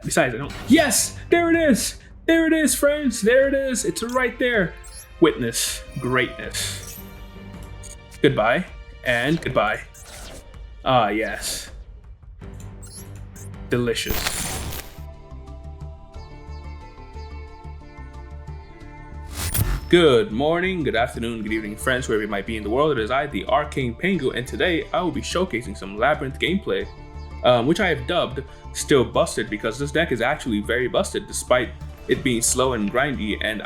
Besides, I don't. Yes, there it is. There it is, friends. There it is. It's right there. Witness greatness. Goodbye and goodbye. Ah, yes. Delicious. Good morning, good afternoon, good evening, friends, wherever you might be in the world. It is I, the Arcane Pengu, and today I will be showcasing some Labyrinth gameplay, which I have dubbed Still Busted, because this deck is actually very busted despite it being slow and grindy, and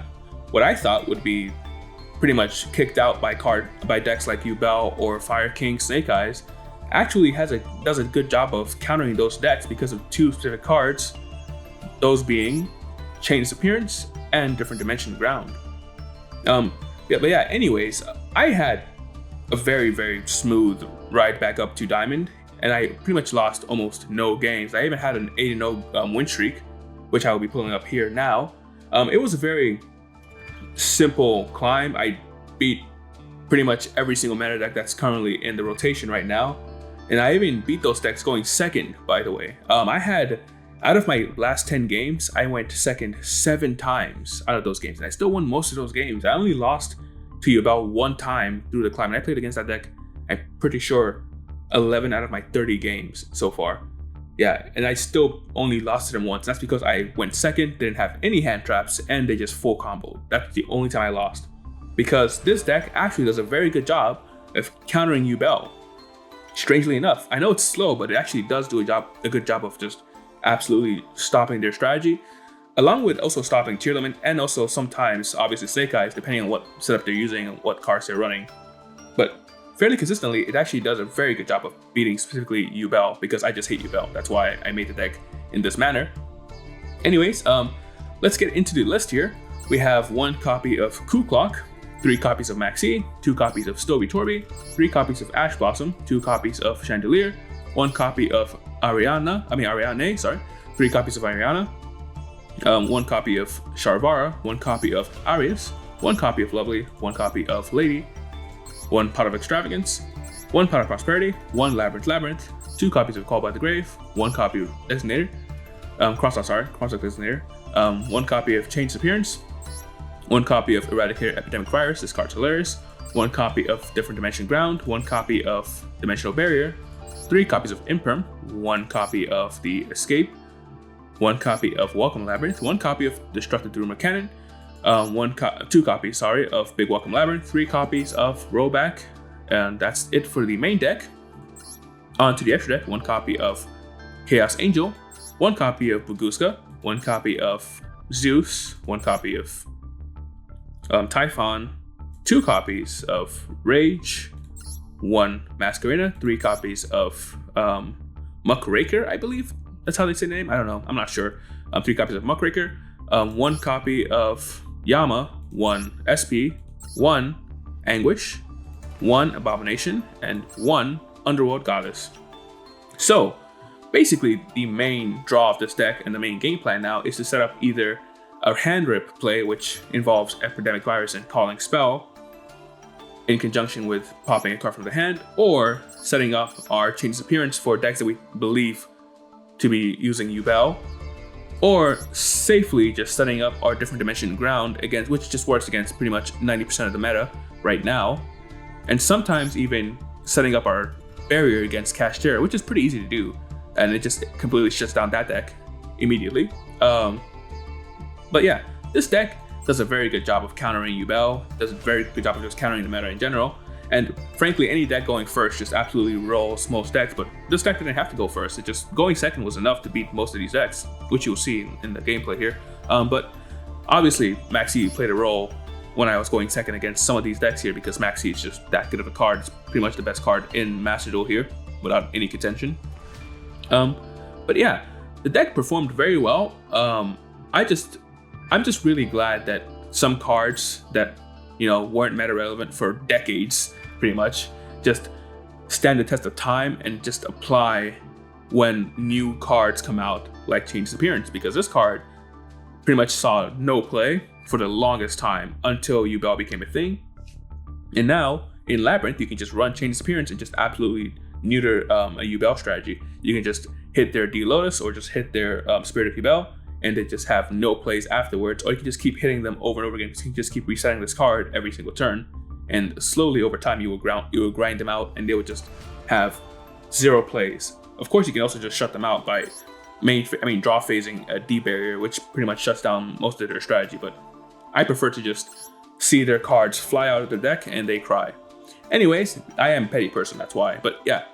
what I thought would be pretty much kicked out by decks like Yubel or Fire King Snake Eyes actually does a good job of countering those decks because of two specific cards, those being Chain Disappearance and Different Dimension Ground. Anyways, I had a very, very smooth ride back up to Diamond, and I pretty much lost almost no games. I even had an 8-0 win streak, which I will be pulling up here now. It was a very simple climb. I beat pretty much every single meta deck that's currently in the rotation right now, and I even beat those decks going second, by the way. Out of my last 10 games, I went second 7 times out of those games, and I still won most of those games. I only lost to Yubel one time through the climb, and I played against that deck, I'm pretty sure, 11 out of my 30 games so far. Yeah, and I still only lost to them once. That's because I went second, didn't have any hand traps, and they just full comboed. That's the only time I lost. Because this deck actually does a very good job of countering Yubel. Strangely enough, I know it's slow, but it actually does do a good job of just absolutely stopping their strategy, along with also stopping Tier Limit, and also sometimes, obviously, Snake Eyes, depending on what setup they're using and what cards they're running. But fairly consistently, it actually does a very good job of beating specifically Yubel, because I just hate Yubel. That's why I made the deck in this manner. Anyways, let's get into the list here. We have 1 copy of Coup Clock, 3 copies of M.E.T.A, 2 copies of Stovey Torby, 3 copies of Ash Blossom, 2 copies of Chandelier, 1 copy of Ariane, 3 copies of Ariana, 1 copy of Sharvara, 1 copy of Arius, 1 copy of Lovely, 1 copy of Lady, 1 Pot of Extravagance, 1 Pot of Prosperity, 1 Labyrinth, 2 copies of Call by the Grave, 1 copy of Designator, Crosstalk Designator, 1 copy of Chain Disappearance, 1 copy of Eradicator Epidemic Virus, this card's hilarious, 1 copy of Different Dimension Ground, 1 copy of Dimensional Barrier, 3 copies of Imperm, 1 copy of The Escape, 1 copy of Welcome Labyrinth, 1 copy of Destructive Rumor Cannon, 2 copies, of Big Welcome Labyrinth, 3 copies of Rollback, and that's it for the main deck. On to the extra deck, 1 copy of Chaos Angel, 1 copy of Buguska, 1 copy of Zeus, 1 copy of Typhon, 2 copies of Rage, 1 Masquerena, 3 copies of Muckraker, I believe that's how they say the name. I don't know, I'm not sure. 3 copies of Muckraker, 1 copy of Yama, 1 SP, 1 Anguish, 1 Abomination, and 1 Underworld Goddess. So basically, the main draw of this deck and the main game plan now is to set up either a hand rip play, which involves Epidemic Virus and Calling Spell in conjunction with popping a card from the hand, or setting up our Chain Disappearance for decks that we believe to be using Yubel, or safely just setting up our Different Dimension Ground, against which just works against pretty much 90% of the meta right now, and sometimes even setting up our barrier against Kashtira, which is pretty easy to do, and it just completely shuts down that deck immediately. But yeah, this deck does a very good job of countering Yubel, does a very good job of just countering the meta in general, and frankly, any deck going first just absolutely rolls most decks, but this deck didn't have to go first. It just going second was enough to beat most of these decks, which you'll see in the gameplay here. But obviously, M.E.T.A played a role when I was going second against some of these decks here, because M.E.T.A is just that good of a card. It's pretty much the best card in Master Duel here, without any contention. But yeah, the deck performed very well. I'm just really glad that some cards that, weren't meta relevant for decades, pretty much, just stand the test of time and just apply when new cards come out, like Chain Disappearance, because this card pretty much saw no play for the longest time until Yubel became a thing. And now in Labyrinth, you can just run Chain Disappearance and just absolutely neuter a Yubel strategy. You can just hit their D-Lotus or just hit their Spirit of Yubel, and they just have no plays afterwards, or you can just keep hitting them over and over again. You can just keep resetting this card every single turn, and slowly over time you will grind them out, and they will just have 0 plays. Of course, you can also just shut them out by draw phasing a D barrier, which pretty much shuts down most of their strategy. But I prefer to just see their cards fly out of their deck and they cry. Anyways, I am a petty person, that's why. But yeah,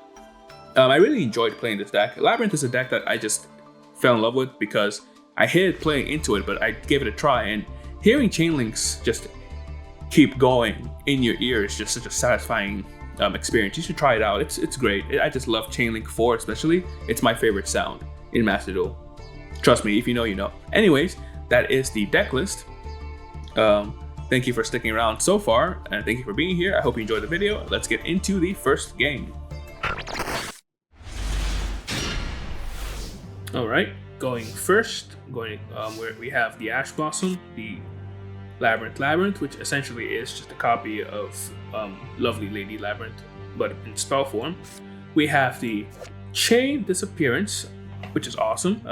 I really enjoyed playing this deck. Labyrinth is a deck that I just fell in love with because I hated playing into it, but I gave it a try, and hearing Chainlinks just keep going in your ear is just such a satisfying experience. You should try it out. It's great. I just love Chainlink 4 especially. It's my favorite sound in Master Duel. Trust me, if you know, you know. Anyways, that is the deck list. Thank you for sticking around so far, and thank you for being here. I hope you enjoyed the video. Let's get into the first game. All right, going first, where we have the Ash Blossom, the Labyrinth, which essentially is just a copy of Lovely Lady Labyrinth, but in spell form. We have the Chain Disappearance, which is awesome.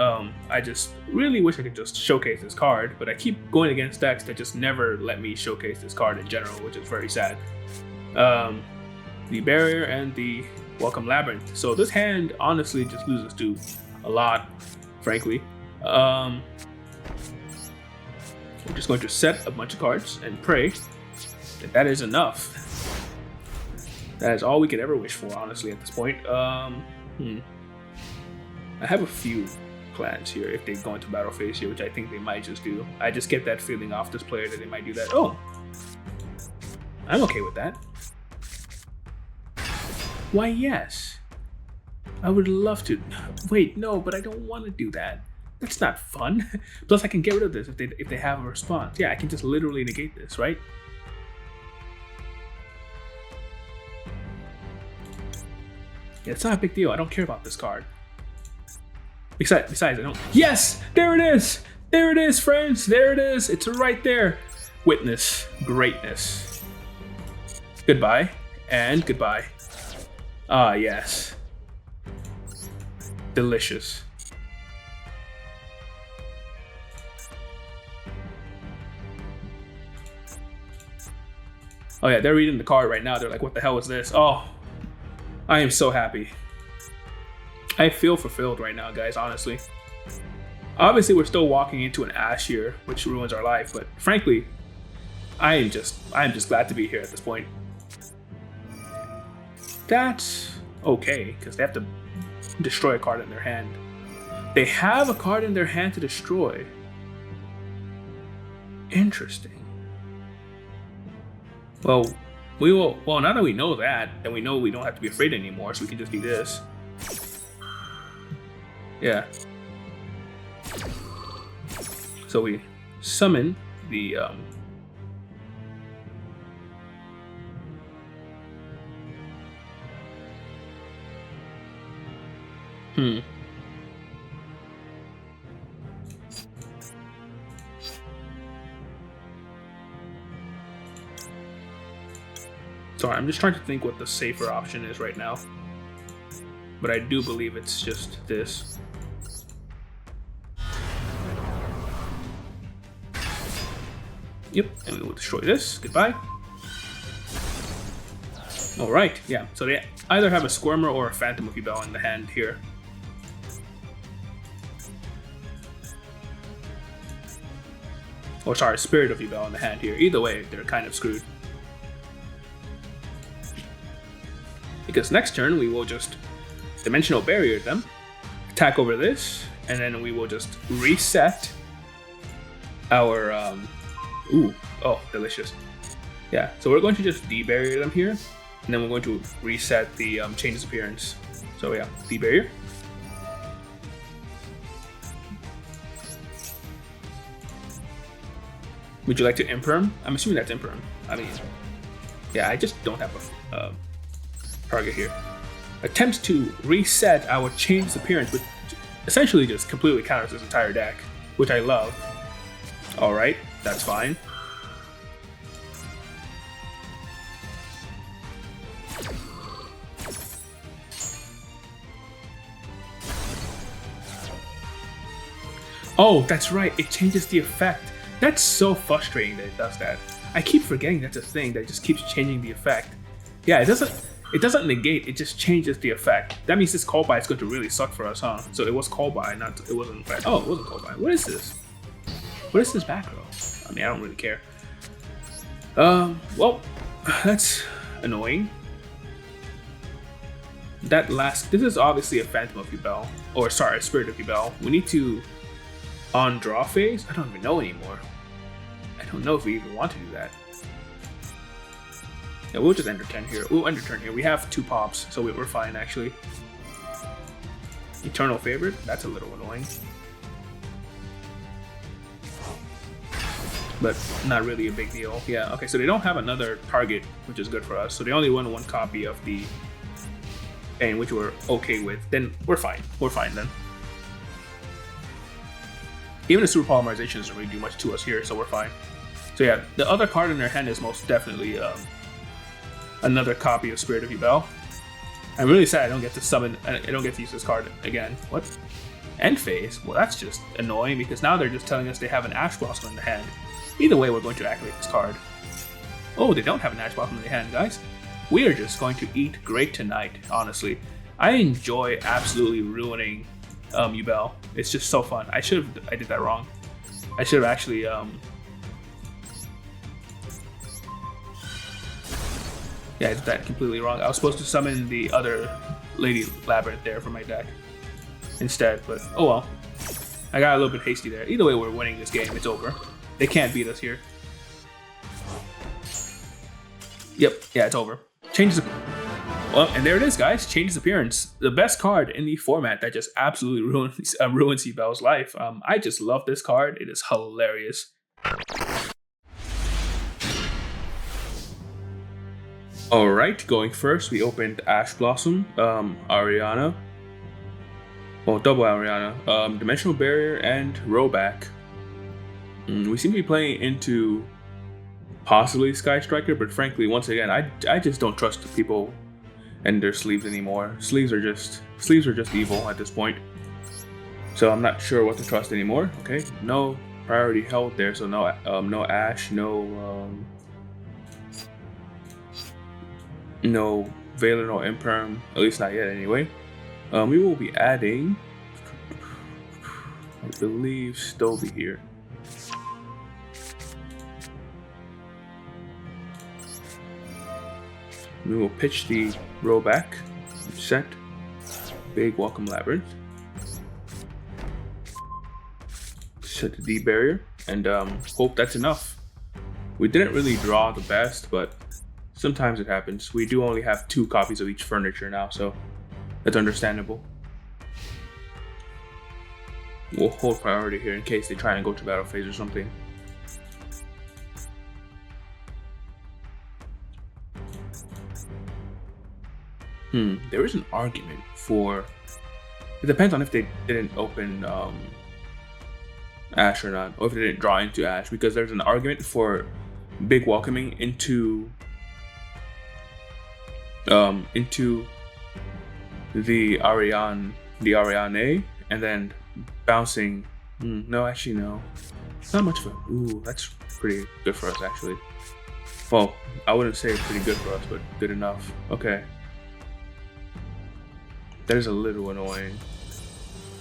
I just really wish I could just showcase this card, but I keep going against decks that just never let me showcase this card in general, which is very sad. The Barrier and the Welcome Labyrinth. So this hand honestly just loses to a lot, frankly. We're just going to set a bunch of cards and pray that that is enough. That is all we could ever wish for, honestly, at this point. I have a few plans here if they go into battle phase here, which I think they might just do. I just get that feeling off this player that they might do that. Oh, I'm okay with that. Why, yes. I would love to. Wait, no, but I don't want to do that. That's not fun. Plus, I can get rid of this if they have a response. Yeah, I can just literally negate this, right? Yeah, it's not a big deal. I don't care about this card. Besides, I don't. Yes, there it is. There it is, friends. There it is. It's right there. Witness greatness. Goodbye and goodbye. Ah, yes. Delicious. Oh yeah, they're reading the card right now. They're like, what the hell is this? Oh, I am so happy. I feel fulfilled right now, guys, honestly. Obviously, we're still walking into an Ash here, which ruins our life, but frankly, I am just glad to be here at this point. That's okay, because they have to destroy a card in their hand. They have a card in their hand to destroy. Interesting. Well, now that we know that, then we know we don't have to be afraid anymore, so we can just do this. Yeah. So we summon the Sorry, I'm just trying to think what the safer option is right now. But I do believe it's just this. Yep, and we will destroy this. Goodbye. Alright, yeah. So they either have a Squirmer or a Phantom of Yubel in the hand here. Or sorry, Spirit of Yubel in the hand here. Either way, they're kind of screwed. Because next turn we will just Dimensional Barrier them, attack over this, and then we will just reset our oh, delicious. Yeah, so we're going to just de-barrier them here, and then we're going to reset the Chain Disappearance. So yeah, de-barrier. Would you like to Imperm? I'm assuming that's Imperm. I mean, yeah, I just don't have a target here. Attempts to reset our Chain Disappearance, which essentially just completely counters this entire deck, which I love. Alright, that's fine. Oh, that's right. It changes the effect. That's so frustrating that it does that. I keep forgetting that's a thing that just keeps changing the effect. Yeah, it doesn't negate, it just changes the effect. That means this call by is going to really suck for us, huh? So it was call by, not it wasn't. Oh, it wasn't call by. What is this? What is this back row? I mean, I don't really care. Well, that's annoying. This is obviously a Phantom of Yubel, or sorry, a Spirit of Yubel. We need to on draw phase. I don't even know anymore. I don't know if we even want to do that. Yeah, we'll just enter turn here. We'll enter turn here. We have 2 pops, so we're fine actually. Eternal Favorite. That's a little annoying, but not really a big deal. Yeah. Okay. So they don't have another target, which is good for us. So they only won 1 copy of the Pain, which we're okay with. Then we're fine. We're fine then. Even the super polymerization doesn't really do much to us here, so we're fine. So yeah, the other card in their hand is most definitely another copy of Spirit of Yubel. I'm really sad I don't get to summon. I don't get to use this card again. What? End phase? Well, that's just annoying because now they're just telling us they have an Ash Blossom in the hand. Either way, we're going to activate this card. Oh, they don't have an Ash Blossom in the hand, guys. We are just going to eat great tonight. Honestly, I enjoy absolutely ruining Yubel. It's just so fun. I did that wrong. I should have actually yeah, I did that completely wrong. I was supposed to summon the other Lady Labyrinth there for my deck instead, but oh well. I got a little bit hasty there. Either way, we're winning this game. It's over. They can't beat us here. Yep, yeah, it's over. Changes. Well, and there it is, guys. Changes appearance. The best card in the format that just absolutely ruins Yubel's life. I just love this card. It is hilarious. Alright, going first, we opened Ash Blossom, Ariana. Well, double Ariana. Dimensional Barrier, and Rollback. We seem to be playing into possibly Sky Striker, but frankly, once again, I just don't trust the people and their sleeves anymore. Sleeves are just evil at this point. So I'm not sure what to trust anymore. Okay, no priority held there, so no Ash, no Veiler, no Imperm, at least not yet anyway. We will be adding, I believe, Stovey here. We will pitch the Rollback, set, big Welcome Labyrinth, set the D barrier, and hope that's enough. We didn't really draw the best, but sometimes it happens. We do only have 2 copies of each furniture now, so that's understandable. We'll hold priority here in case they try and go to battle phase or something. There is an argument for... It depends on if they didn't open Ash or not, or if they didn't draw into Ash, because there's an argument for big welcoming into the Ariane, and then bouncing. No, actually no. It's not much of a... Ooh, that's pretty good for us actually. Well, I wouldn't say pretty good for us, but good enough. Okay. That is a little annoying.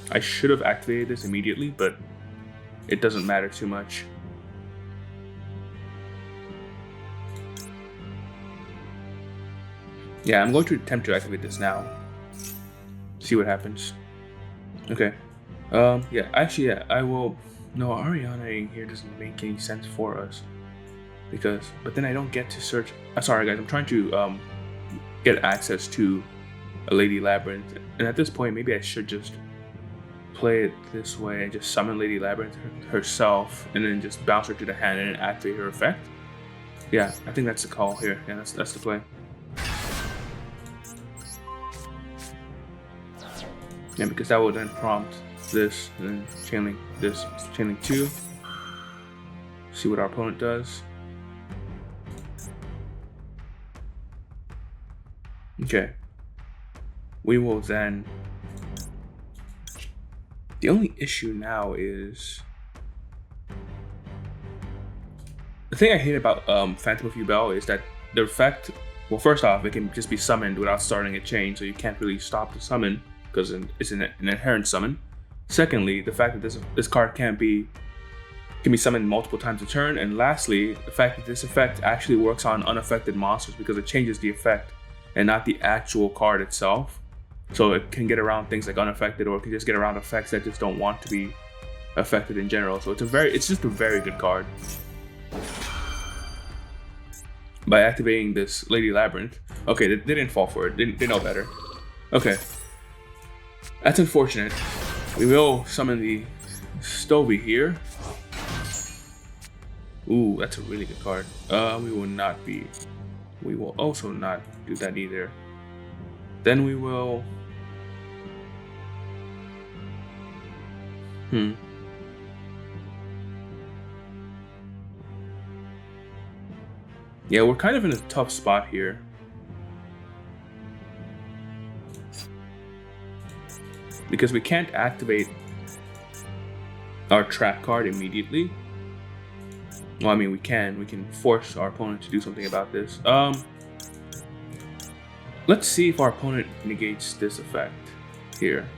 I should have activated this immediately, but it doesn't matter too much. Yeah, I'm going to attempt to activate this now. See what happens. Okay. Yeah, actually, yeah, I will... No, Ariana here doesn't make any sense for us. But then I don't get to search... sorry guys, I'm trying to get access to a Lady Labyrinth. And at this point, maybe I should just play it this way and just summon Lady Labyrinth herself and then just bounce her to the hand and activate her effect. Yeah, I think that's the call here. Yeah, that's the play. Yeah, because that will then prompt this and then chainlink this, chainlink 2. See what our opponent does. Okay. We will then The only issue now is the thing I hate about Phantom of Bell is that the effect. Well, first off, it can just be summoned without starting a chain, so you can't really stop the summon because it's an inherent summon. Secondly, the fact that this card can be summoned multiple times a turn, and lastly, the fact that this effect actually works on unaffected monsters because it changes the effect and not the actual card itself. So it can get around things like unaffected, or it can just get around effects that just don't want to be affected in general. So it's just a very good card. By activating this Lady Labyrinth. Okay, they didn't fall for it. They know better. Okay. That's unfortunate. We will summon the Stovey here. Ooh, that's a really good card. We will also not do that either. Then we will... Yeah, we're kind of in a tough spot here. Because we can't activate our trap card immediately. Well, I mean, we can force our opponent to do something about this. Let's see if our opponent negates this effect here.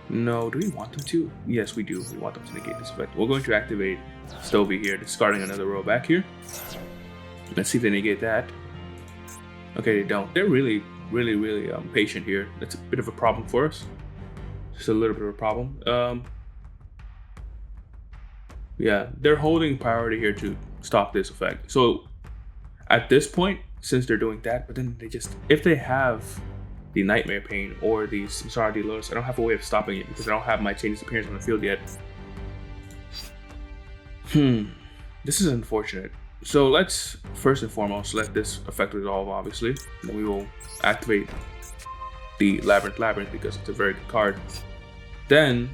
No, do we want them to? Yes, we do. We want them to negate this effect. We're going to activate Stovey here, discarding another row back here. Let's see if they negate that. Okay, they don't. They're really patient here. That's a bit of a problem for us. Just a little bit of a problem. Yeah, they're holding priority here to stop this effect. So at this point, since they're doing that, but then if they have the Nightmare Pain or the Samsara Delos, I don't have a way of stopping it because I don't have my Change Disappearance on the field yet. This is unfortunate. So let's first and foremost let this effect resolve, obviously. Then we will activate the Labyrinth because it's a very good card. Then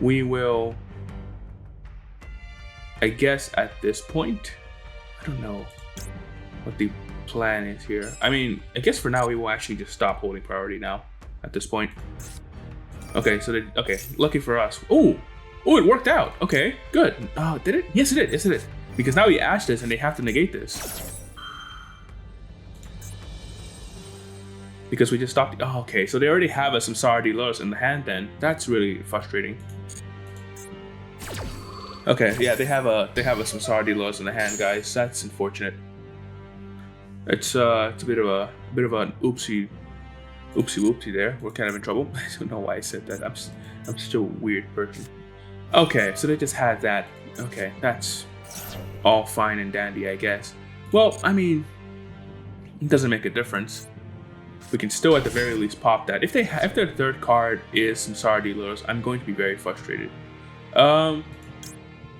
we will, I guess at this point, I don't know what the plan is here. I mean, I guess for now we will actually just stop holding priority now at this point. Okay, so okay, lucky for us. Oh, it worked out. Okay, good. Oh, did it? Yes, it did. Yes, it did. Because now we ash this and they have to negate this. Because we just stopped. Oh, okay, so they already have a Samsara Delos in the hand then. That's really frustrating. Okay, yeah, they have a Samsara Delos in the hand, guys. That's unfortunate. It's a bit of an oopsie whoopsie there. We're kind of in trouble. I don't know why I said that. I'm such a weird person. Okay, so they just had that. Okay, that's all fine and dandy, I guess. Well, I mean, it doesn't make a difference. We can still, at the very least, pop that. If their third card is Samsara Delos, I'm going to be very frustrated.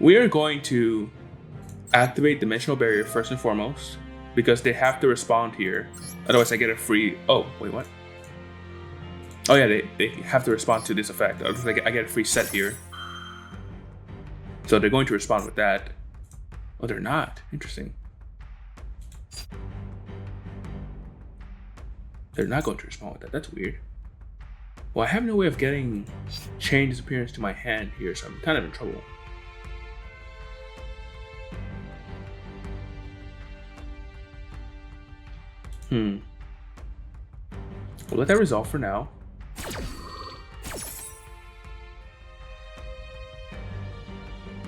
We are going to activate Dimensional Barrier first and foremost because they have to respond here. Otherwise, I get a free. Oh, wait, what? Oh yeah, they have to respond to this effect. Otherwise, I get a free set here. So they're going to respond with that. Oh, they're not. Interesting. They're not going to respond with that. That's weird. Well, I have no way of getting Change Disappearance to my hand here, so I'm kind of in trouble. We'll let that resolve for now.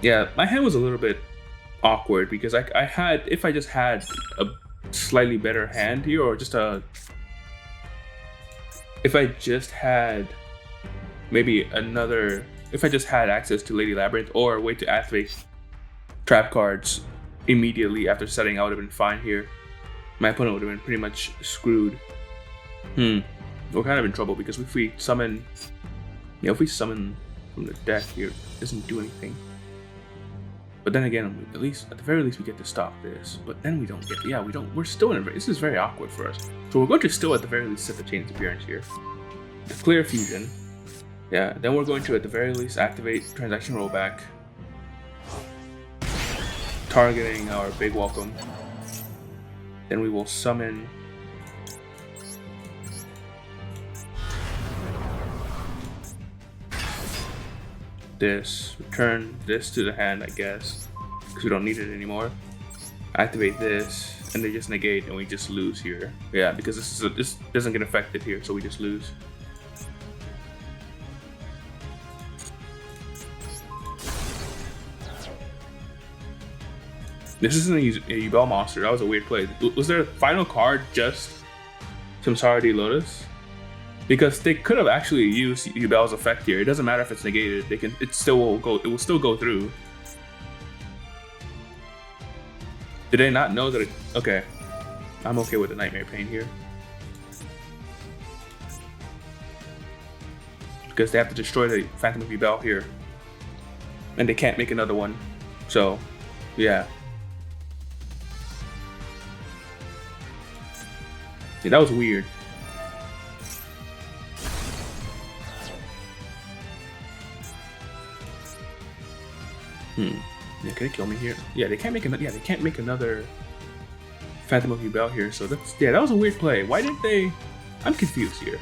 Yeah, my hand was a little bit awkward because if I just had a slightly better hand here, or just if I just had access to Lady Labyrinth or a way to activate trap cards immediately after setting, I would have been fine here. My opponent would have been pretty much screwed. We're kind of in trouble because if we summon from the deck here, it doesn't do anything. But then again, at the very least, we get to stop this. But then we don't get. Yeah, we don't. We're still in. This is very awkward for us. So we're going to still, at the very least, set the Change Disappearance here. Declare Fusion. Yeah. Then we're going to, at the very least, activate Transaction Rollback, targeting our Big Welcome. Then we will summon this, return this to the hand, I guess, because we don't need it anymore. Activate this, and they just negate, and we just lose here. Yeah, because this doesn't get affected here, so we just lose. This isn't a Yubel monster. That was a weird play. Was their final card just Samsara Lotus? Because they could have actually used Yubel's effect here. It doesn't matter if it's negated. It will still go through. Did they not know that it... Okay. I'm okay with the Nightmare Pain here. Because they have to destroy the Phantom of Yubel here. And they can't make another one. So, yeah. Yeah, that was weird. Yeah, can they kill me here? Yeah, they can't make another. Yeah, they can't make another Phantom of Yubel here. So that's that was a weird play. Why didn't they? I'm confused here.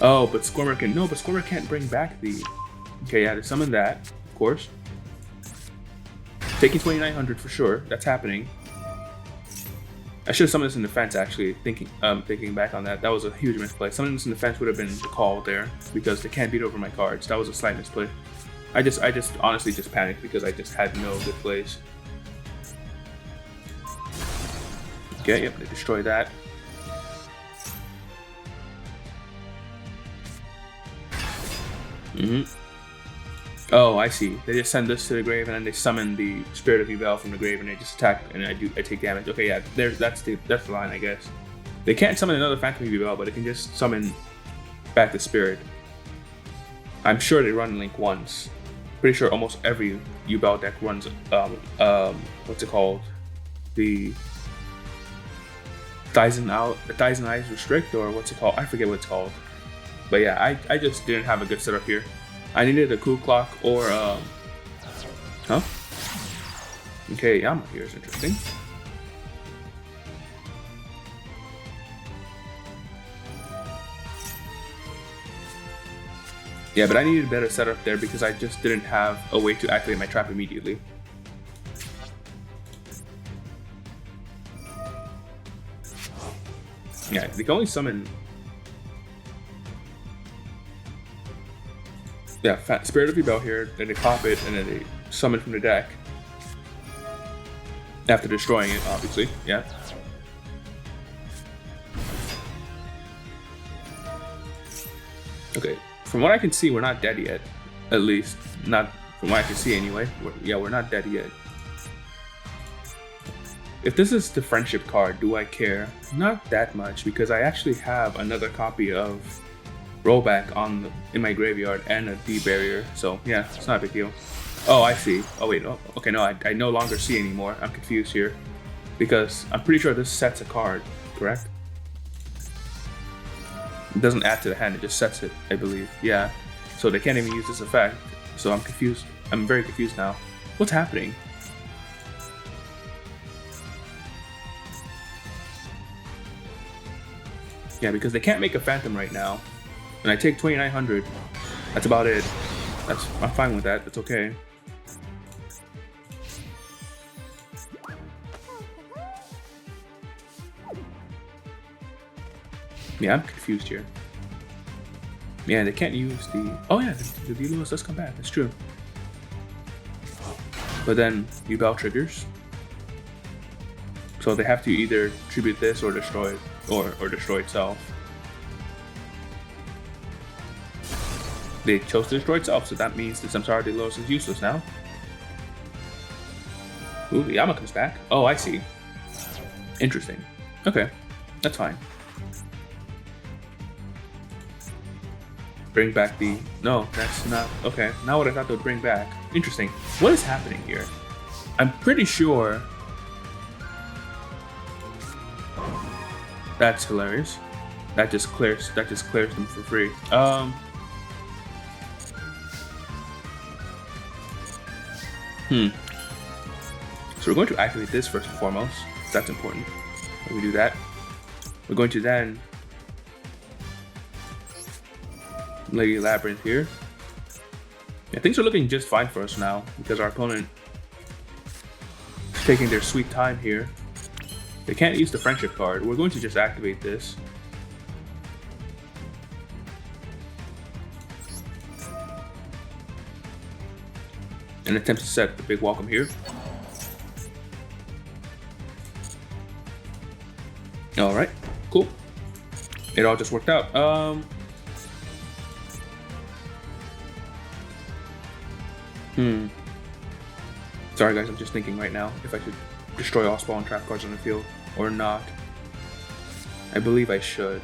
Oh, but Squirmer can but Squirmer can't bring back the. Okay, yeah, to summon that, of course. Taking 2,900 for sure. That's happening. I should have summoned this in defense, actually, thinking back on that. That was a huge misplay. Summoning this in defense would have been the call there, because they can't beat over my cards. That was a slight misplay. I just honestly just panicked because I just had no good plays. Okay, yep, they destroy that. Oh, I see. They just send this to the grave and then they summon the Spirit of Yubel from the grave and they just attack and I take damage. Okay, yeah, that's the line, I guess. They can't summon another Phantom of Yubel, but they can just summon back the Spirit. I'm sure they run Link once. Pretty sure almost every Yubel deck runs what's it called? The Dyson Eyes Restrict, or what's it called? I forget what it's called. But yeah, I just didn't have a good setup here. I needed a cool clock or huh? Okay, Yama here is interesting. Yeah, but I needed a better setup there because I just didn't have a way to activate my trap immediately. Yeah, they can only summon. Yeah, Spirit of Yubel here, then they pop it, and then they summon from the deck. After destroying it, obviously, yeah. Okay, from what I can see, we're not dead yet. At least, not from what I can see anyway. We're not dead yet. If this is the friendship card, do I care? Not that much, because I actually have another copy of Rollback in my graveyard and a D barrier, so yeah, it's not a big deal. Oh, I see. Oh wait, no. Okay, no, I no longer see anymore. I'm confused here because I'm pretty sure this sets a card, correct? It doesn't add to the hand; it just sets it, I believe. Yeah, so they can't even use this effect. So I'm confused. I'm very confused now. What's happening? Yeah, because they can't make a Phantom right now. And I take 2,900. That's about it. I'm fine with that. That's okay. Yeah, I'm confused here. Yeah, they can't use the... Oh yeah, the D-Lewis does come back. That's true. But then Yubel triggers. So they have to either tribute this or destroy it, or destroy itself. They chose to destroy itself, so that means the Samsara Lotus is useless now. Ooh, the Yama comes back. Oh, I see. Interesting. Okay, that's fine. Bring back the... No, that's not... Okay, now what I thought they would bring back. Interesting. What is happening here? I'm pretty sure... That's hilarious. That just clears them for free. So we're going to activate this first and foremost. That's important. When we do that, we're going to then Lady Labyrinth here. Yeah, things are looking just fine for us now because our opponent is taking their sweet time here. They can't use the friendship card. We're going to just activate this. And attempt to set the big welcome here. Alright, cool. It all just worked out. Sorry guys, I'm just thinking right now if I should destroy all spawn trap cards on the field or not. I believe I should.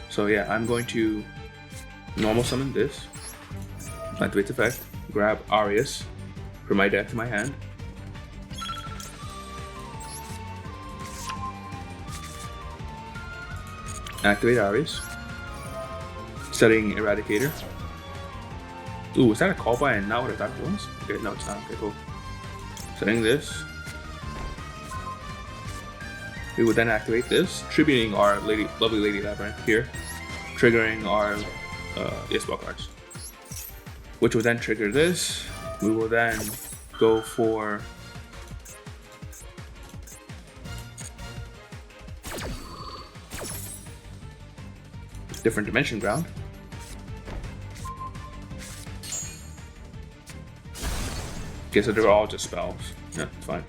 So yeah, I'm going to normal summon this, activate effect, grab Arius from my deck to my hand. Activate Arius. Setting Eradicator. Ooh, is that a call by and not what I thought it was? Okay, no, it's not. Okay, cool. Setting this. We would then activate this, tributing our lovely Lady Labyrinth here, triggering our spell cards. Which will then trigger this. We will then go for different dimension ground. Okay, so they're all just spells. Yeah, it's fine.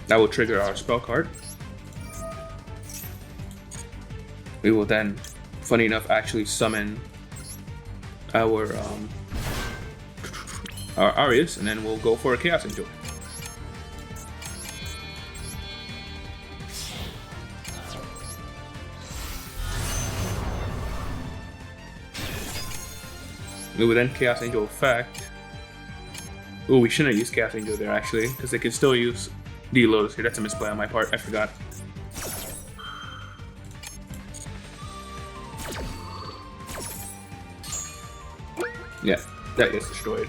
That will trigger our spell card. We will then, funny enough, actually summon our Arius, and then we'll go for a Chaos Angel. We would then Chaos Angel effect. Ooh, we shouldn't use Chaos Angel there actually, because they can still use D-Lotus here. That's a misplay on my part, I forgot. Yeah, that gets destroyed.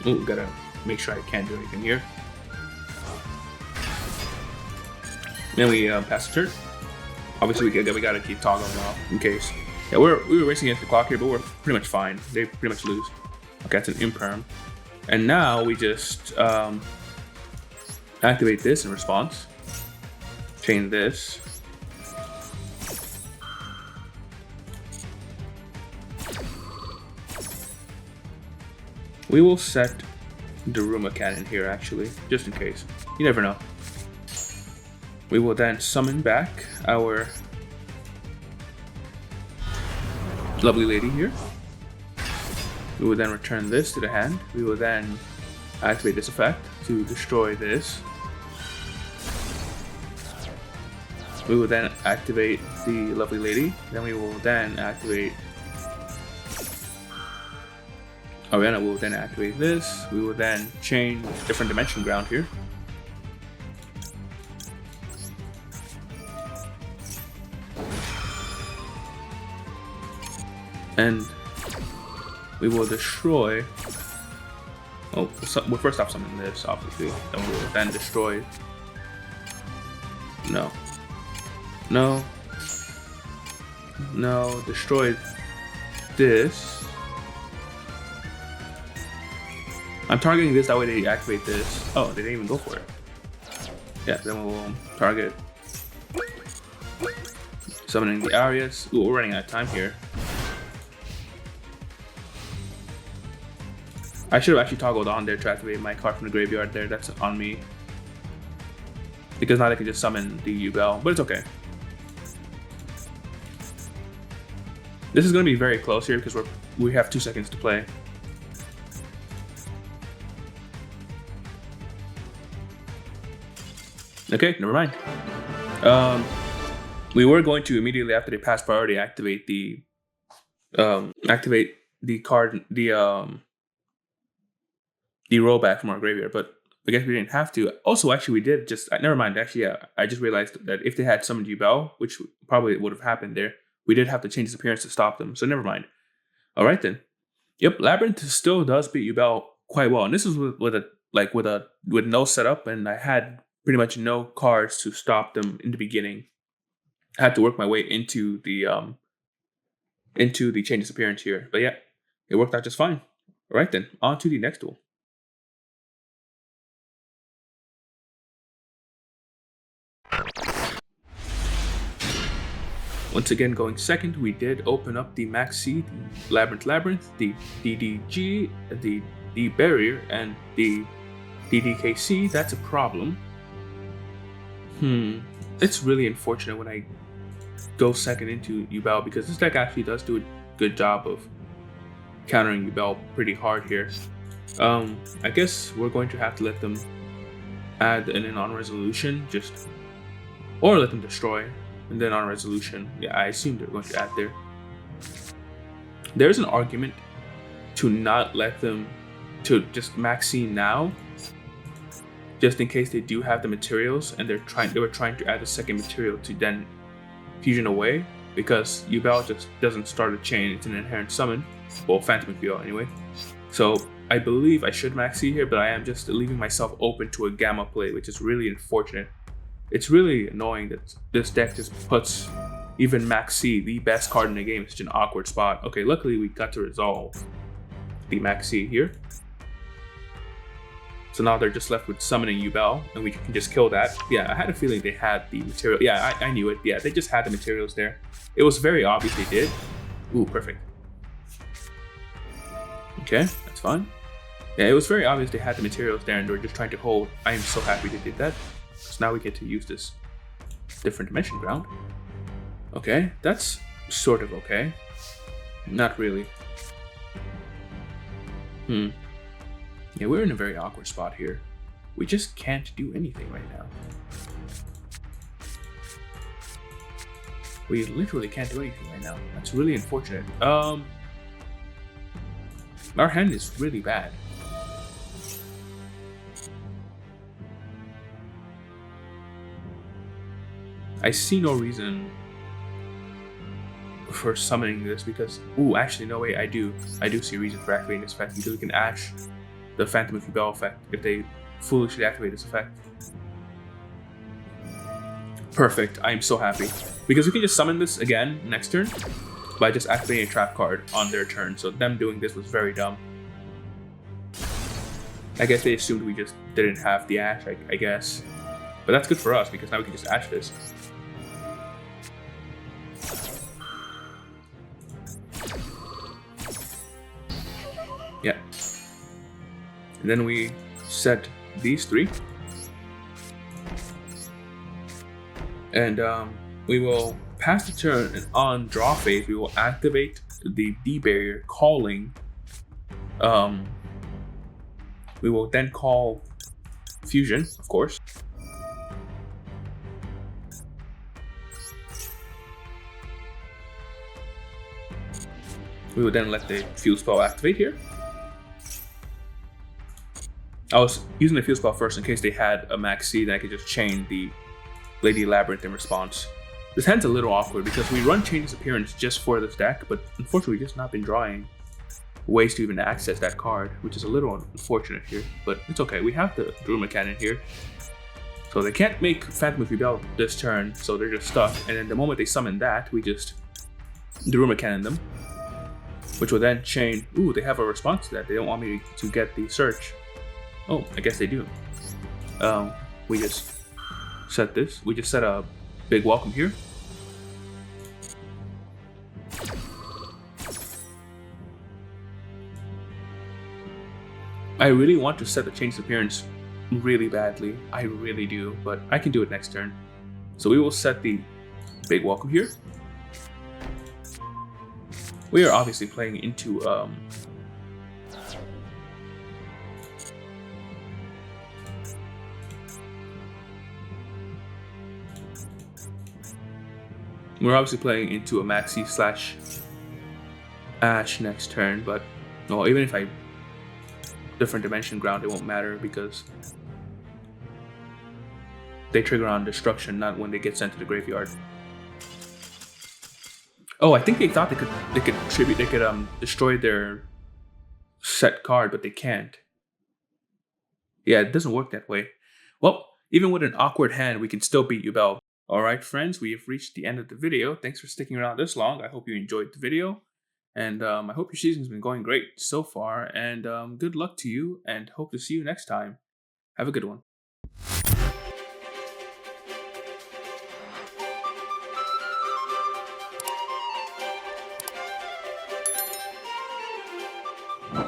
Ooh, gotta make sure I can't do anything here. Then we pass the turn. Obviously, we gotta keep toggling off in case. Yeah, we were racing against the clock here, but we're pretty much fine. They pretty much lose. Okay, that's an imperm. And now we just activate this in response. Chain this. We will set Daruma Cannon here actually, just in case. You never know. We will then summon back our lovely lady here. We will then return this to the hand. We will then activate this effect to destroy this. We will then activate the lovely lady. Then we will then activate Ariana will then activate this. We will then chain different dimension ground here. And we will destroy. Oh, we'll first off summon this, obviously. Then we will then destroy. No. No. No. Destroy this. I'm targeting this, that way they activate this. Oh, they didn't even go for it. Yeah, then we'll target. Summoning the Arius. Ooh, we're running out of time here. I should have actually toggled on there to activate my card from the graveyard there. That's on me. Because now they can just summon the Duel, but it's okay. This is going to be very close here because we have 2 seconds to play. Okay, never mind. We were going to immediately after they pass priority activate the card, the rollback from our graveyard, but I guess we didn't have to. Also, actually, we did just never mind. Actually, yeah, I just realized that if they had summoned Duel, which probably would have happened there, we did have to change his appearance to stop them. So never mind. All right then. Yep, Labyrinth still does beat Duel quite well, and this is with no setup, and I had pretty much no cards to stop them in the beginning. I had to work my way into the chain disappearance here. But yeah, it worked out just fine. All right then, on to the next duel. Once again, going second, we did open up the Maxi, the Labyrinth, the DDG, the D Barrier, and the DDKC. That's a problem. It's really unfortunate when I go second into Yubel, because this deck actually does do a good job of countering Yubel pretty hard here. I guess we're going to have to let them add an on resolution, or let them destroy, and then on resolution. Yeah, I assume they're going to add there. There's an argument to not let them to just Maxi now, just in case they do have the materials and they were trying to add a second material to then fusion away, because Yubel just doesn't start a chain. It's an inherent summon, well, Phantom Yubel anyway. So I believe I should Maxi here, but I am just leaving myself open to a Gamma play, which is really unfortunate. It's really annoying that this deck just puts even Maxi, the best card in the game, in such an awkward spot. Okay, luckily we got to resolve the Maxi here. So now they're just left with summoning Yubel, and we can just kill that. Yeah, I had a feeling they had the material. Yeah, I knew it. Yeah, they just had the materials there. It was very obvious they did. Ooh, perfect. Okay, that's fine. Yeah, it was very obvious they had the materials there and they were just trying to hold. I am so happy they did that, because now we get to use this different dimension ground. Okay, that's sort of okay. Not really. Yeah, we're in a very awkward spot here. We just can't do anything right now. We literally can't do anything right now. That's really unfortunate. Our hand is really bad. I see no reason for summoning this, because actually no, wait, I do see a reason for activating this effect, because we can Ash the Phantom Yubel effect if they foolishly activate this effect. Perfect. I am so happy, because we can just summon this again next turn by just activating a trap card on their turn. So them doing this was very dumb. I guess they assumed we just didn't have the Ash, I guess. But that's good for us, because now we can just Ash this. Yeah. And then we set these three. And we will pass the turn, and on draw phase, we will activate the D barrier, calling. We will then call fusion, of course. We will then let the fuse spell activate here. I was using the fuse spell first in case they had a Maxi, then I could just chain the Lady Labyrinth in response. This hand's a little awkward because we run Chain Disappearance just for this deck, but unfortunately we've just not been drawing ways to even access that card, which is a little unfortunate here, but it's okay. We have the Duel Cannon here, so they can't make Phantom Yubel this turn, so they're just stuck. And then the moment they summon that, we just Duel Cannon them, which will then chain. Ooh, they have a response to that. They don't want me to get the search. Oh, I guess they do. We just set this. We just set a big welcome here. I really want to set the Chain Disappearance really badly. I really do, but I can do it next turn. So we will set the big welcome here. We are obviously playing into we're obviously playing into a Maxi slash Ash next turn, but no, even if I different dimension ground, it won't matter because they trigger on destruction, not when they get sent to the graveyard. Oh, I think they thought they could destroy their set card, but they can't. Yeah, it doesn't work that way. Well, Even with an awkward hand, we can still beat you, Bell. Alright, friends, we have reached the end of the video. Thanks for sticking around this long. I hope you enjoyed the video. And I hope your season's been going great so far. And good luck to you, and hope to see you next time. Have a good one.